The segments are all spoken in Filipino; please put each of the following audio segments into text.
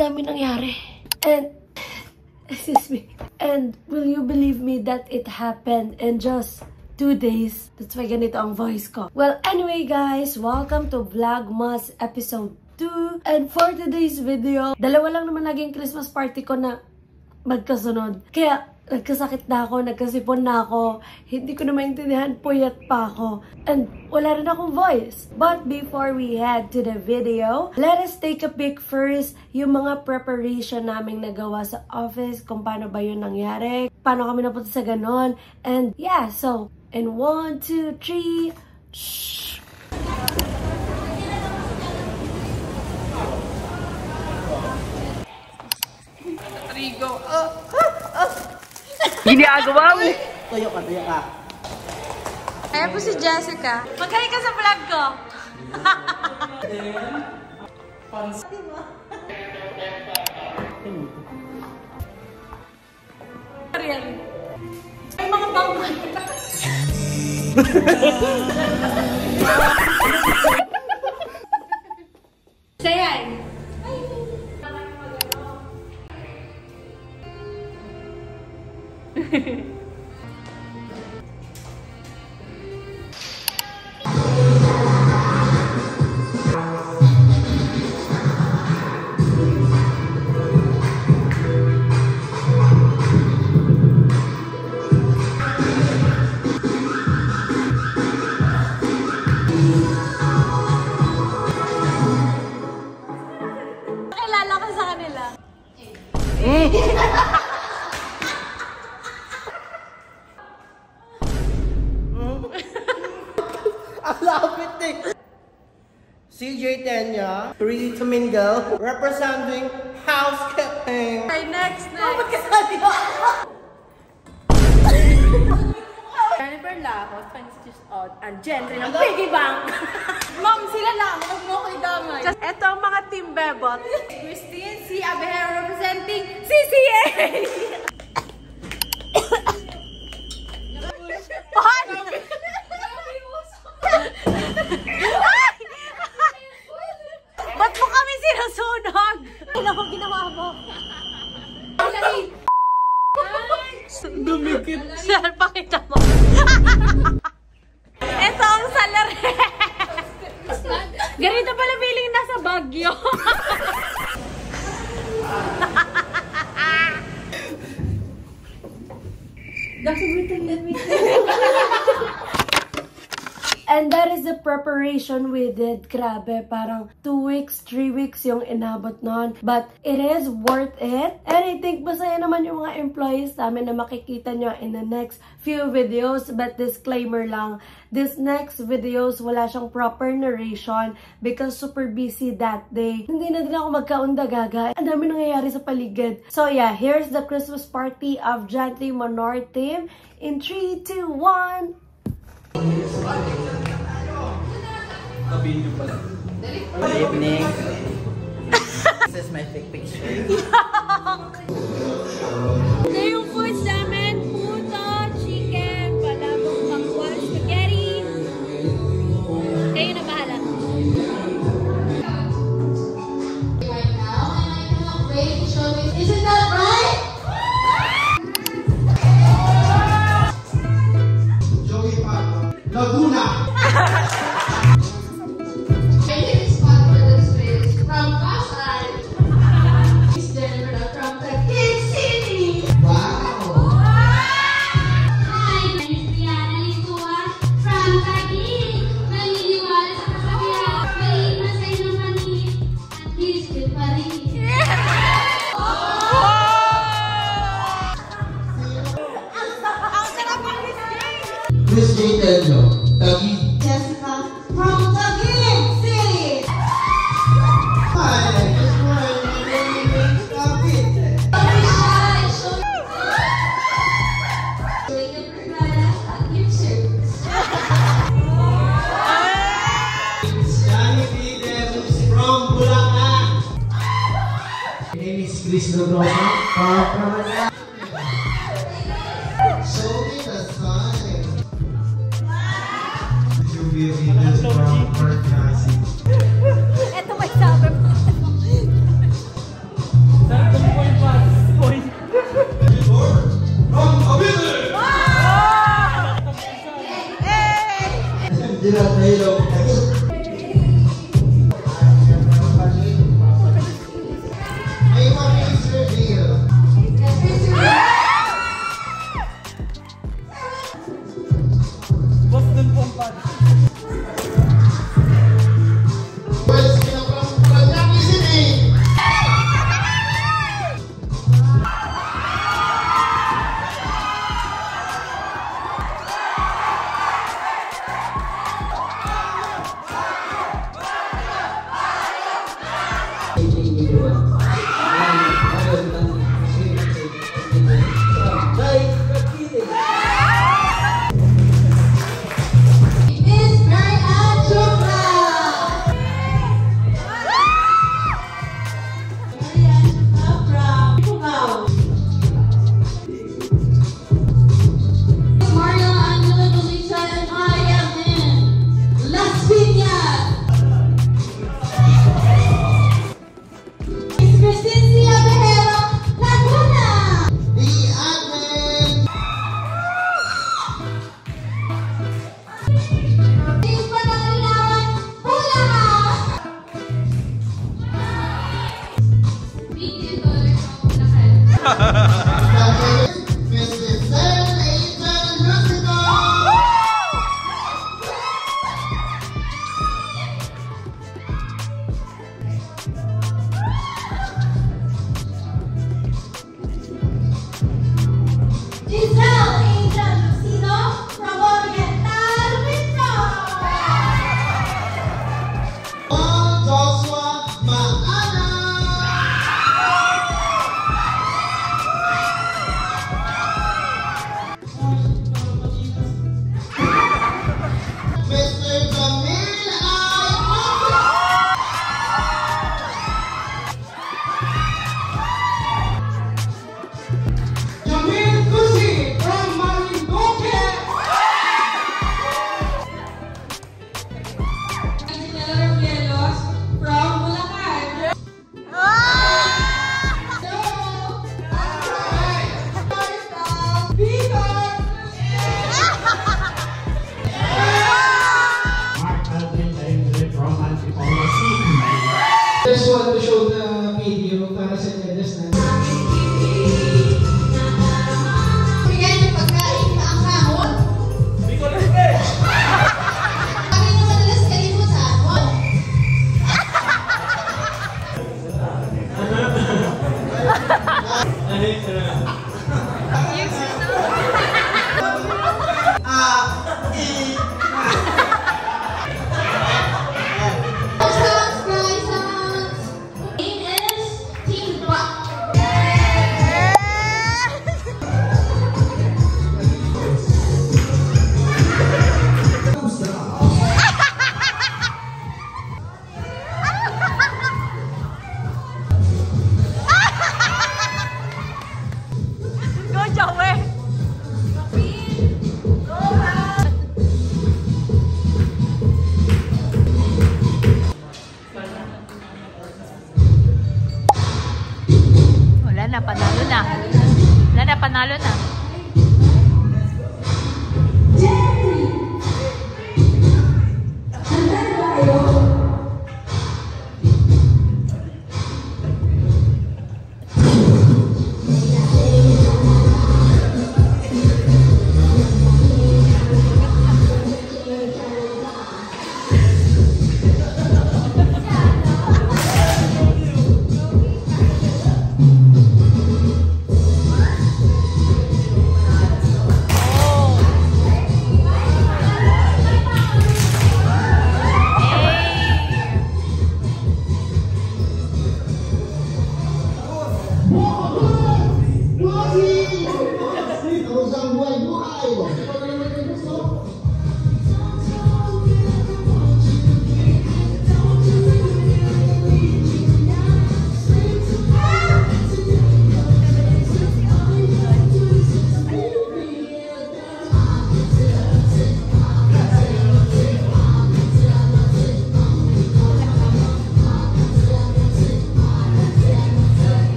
dami nangyari. And, excuse me. And will you believe me that it happened in just 2 days? That's why ganito ang voice ko. Well, anyway guys, welcome to Vlogmas episode 2. And for today's video, dalawa lang naman naging Christmas party ko na magkasunod. Kaya, nagkasakit na ako, nagkasipon na ako, hindi ko na maintindihan, puyat pa ako. And wala rin akong voice. But before we head to the video, let us take a peek first yung mga preparation naming nagawa sa office, kung paano ba yun nangyari, paano kami napunta sa ganon. And yeah, so, in 1, 2, 3, shh! Rigo, Ginagawa mo! Tuyo ka. Ayan po si Jessica. Mag-hi ka sa vlog ko! Ay, mga bangkot! Sayan! Nakilala ka sa kanila. Ang lapit eh. CJ Tenya, ready to mingle, representing housekeeping. Okay, next. Jennifer Lahot, Francis Odd, and Gentry ng Piggy Bank. Ma'am, sila lang. Huwag mo kayo damay. Ito ang mga team bebot. Christine C. Abejero representing CCA! Paano? Ba't mo kami sinusunog? Ano ko ginawa mo? Dumikit. Sir, pakita mo. Ito ang salary. Ganito pala feeling nasa Baguio. And that is the preparation we did. Grabe, parang 2 weeks, 3 weeks yung inabot nun. But it is worth it. And I think masaya naman yung mga employees namin na makikita nyo in the next few videos. But disclaimer lang, this next videos, wala siyang proper narration because super busy that day. Hindi na din ako magkaundagaga. Ang dami nangyayari sa paligid. So yeah, here's the Christmas party of Jantry Manor team. In 3, 2, 1... Good evening. This is my fake picture. Ito yung foods namin. Puto, chicken, palabok, bangkwal, spaghetti. Kayo na bahala. Right now, and I cannot wait to show you. Isn't that right? Laguna. My name is Fatma Space from Pasay. It's Jennifer from Taguig City. Wow. Hi, my name is Diana Lisua from Taguig. Naniniwala sa kasabihan, maliit na sa inyong mani, at least good pa rin. Chris J. Tello, Taguig. Jessica from Taguig City. Hi, this one, my name is David. Showing your progress at your service. Johnny Williams from Bulacan. My name is Chris Logrosa from Manila. Show me the sign. Jubilee from Perth. Ito may sabi mo. Joey! Wala na, panalo na. Wala na, panalo na.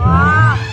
Wow!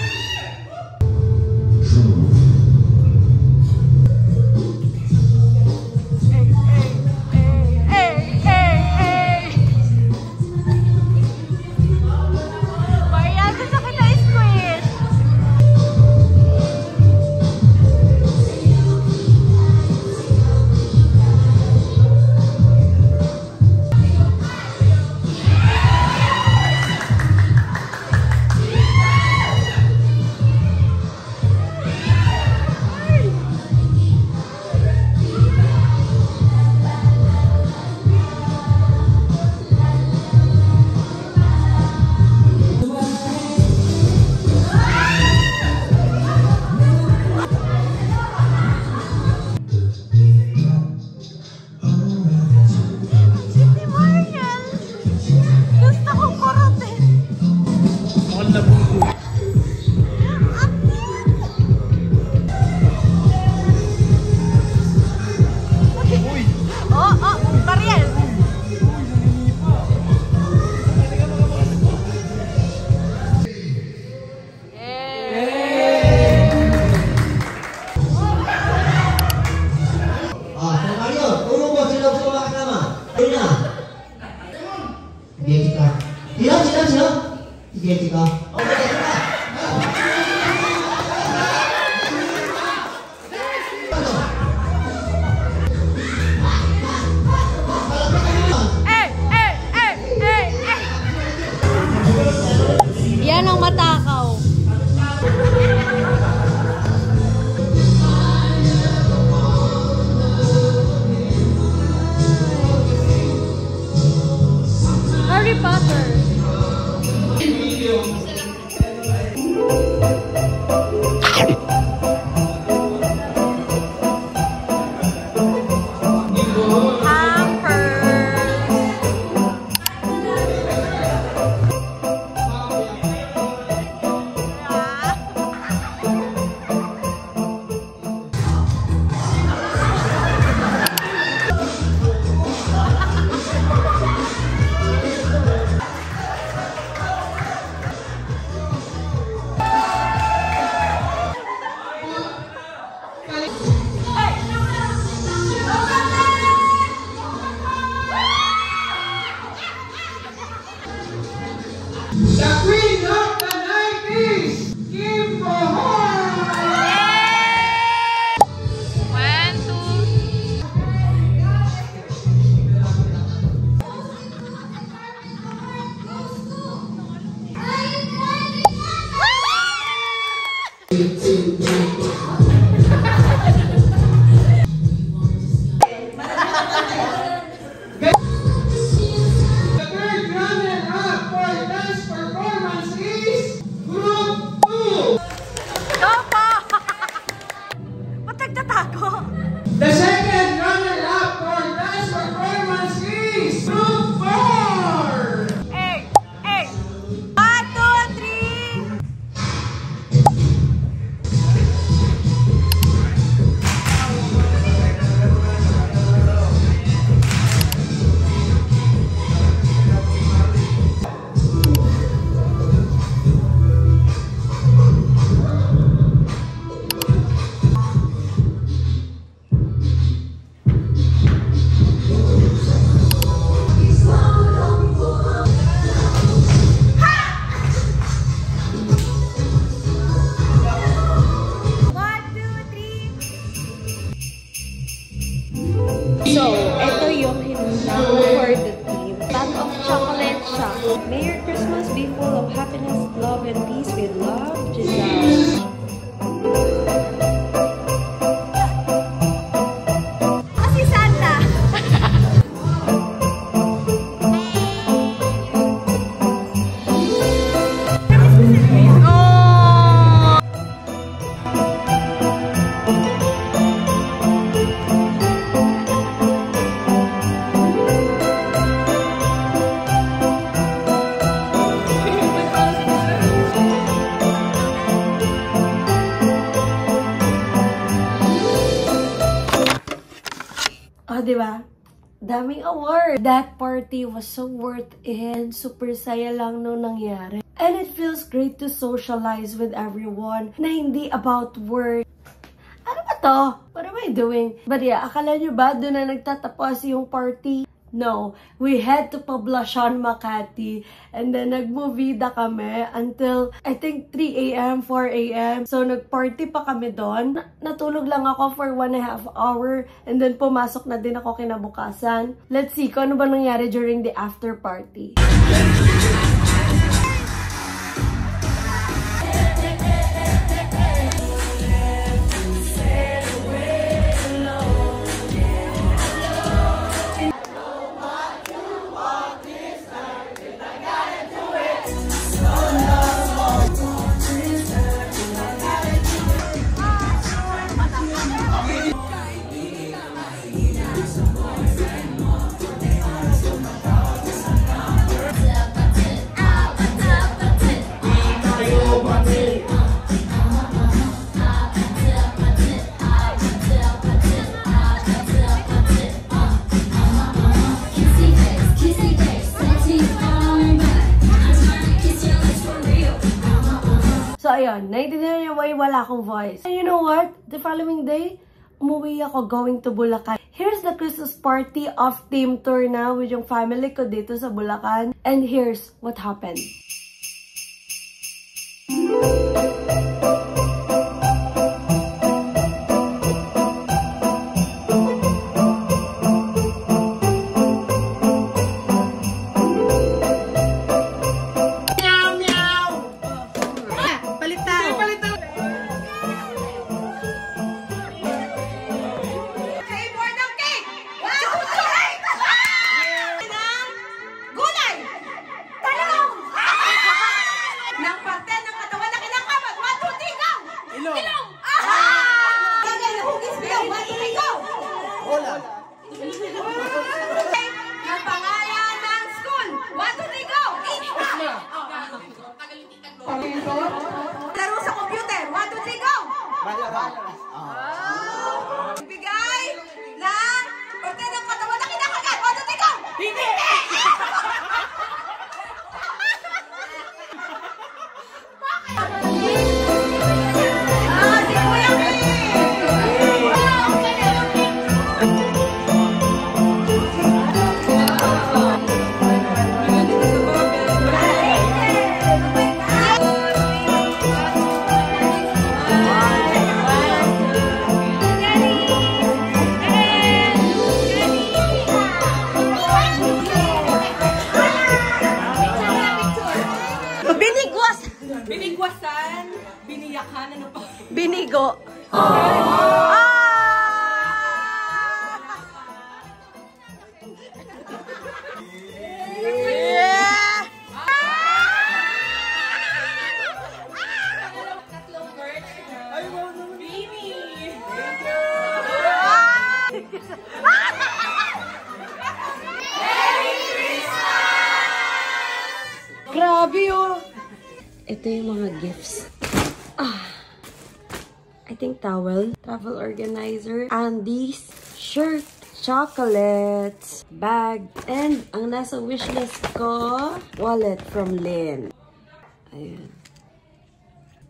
di ba? Daming award. That party was so worth it. Super saya lang nung nangyari. And it feels great to socialize with everyone na hindi about work. Ano ba to? What am I doing? But yeah, akala nyo ba doon na nagtatapos yung party? No, we had to Poblacion, Makati, and then nagmovida kami until I think 3 a.m., 4 a.m. So nagparty pa kami doon. Natulog lang ako for 1.5 hour and then pumasok na din ako kinabukasan. Let's see kung ano ba nangyari during the after party. So, ayun. Naintindihan niyo why wala akong voice. And you know what? The following day, umuwi ako going to Bulacan. Here's the Christmas party of team tour na with yung family ko dito sa Bulacan. And here's what happened. Laro sa computer. 1, 2, 3, go! Bigay ng parte ng katawan na kinakagat. 1, 2, 3, go! Hindi! Binigwasan, biniyakan, ano pa? Binigo. Tatlong birds. Bini. Grabe oh! Ito yung mga gifts. I think towel, travel organizer, undies, shirt, chocolates, bag, and ang nasa wishlist ko, wallet from Lynn. Ayan.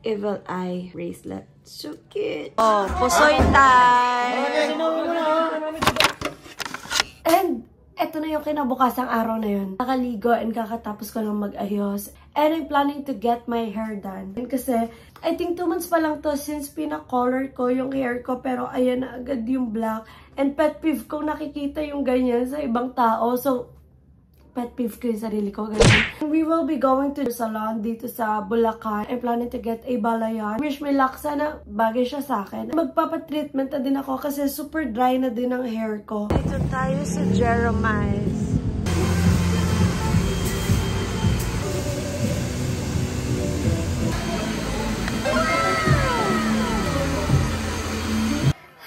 Evil Eye bracelet. So cute. Oh, pusoy time! And eto na yung kinabukasang araw na yun. Nakaligo and kakatapos ko lang mag-ayos. And I'm planning to get my hair done. Kasi, I think 2 months pa lang to since pina-color ko yung hair ko. Pero ayan na agad yung black. And pet peeve ko nakikita yung ganyan sa ibang tao. So, pet peeve ko yung sarili ko. Ganyan. We will be going to the salon dito sa Bulacan. I'm planning to get a balayan. Wish me luck. Sana bagay siya sa akin. Magpapatreatment na din ako kasi super dry na din ang hair ko. Dito tayo sa Jeremiah's.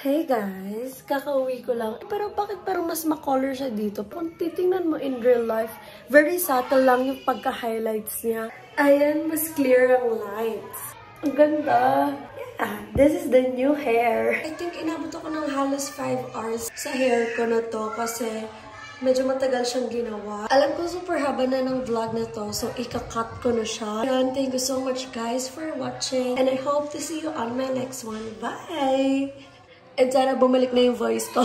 Hey guys, kakauwi ko lang. Pero bakit parang mas makolor siya dito? Kung titingnan mo in real life, very subtle lang yung pagka-highlights niya. Ayan, mas clear ang lights. Ang ganda. This is the new hair. I think inabot ako ng halos 5 hours sa hair ko na to kasi medyo matagal siyang ginawa. Alam ko super haba na ng vlog na to, so ika-cut ko na siya. Yun, thank you so much guys for watching and I hope to see you on my next one. Bye! And sana bumalik na yung voice ko.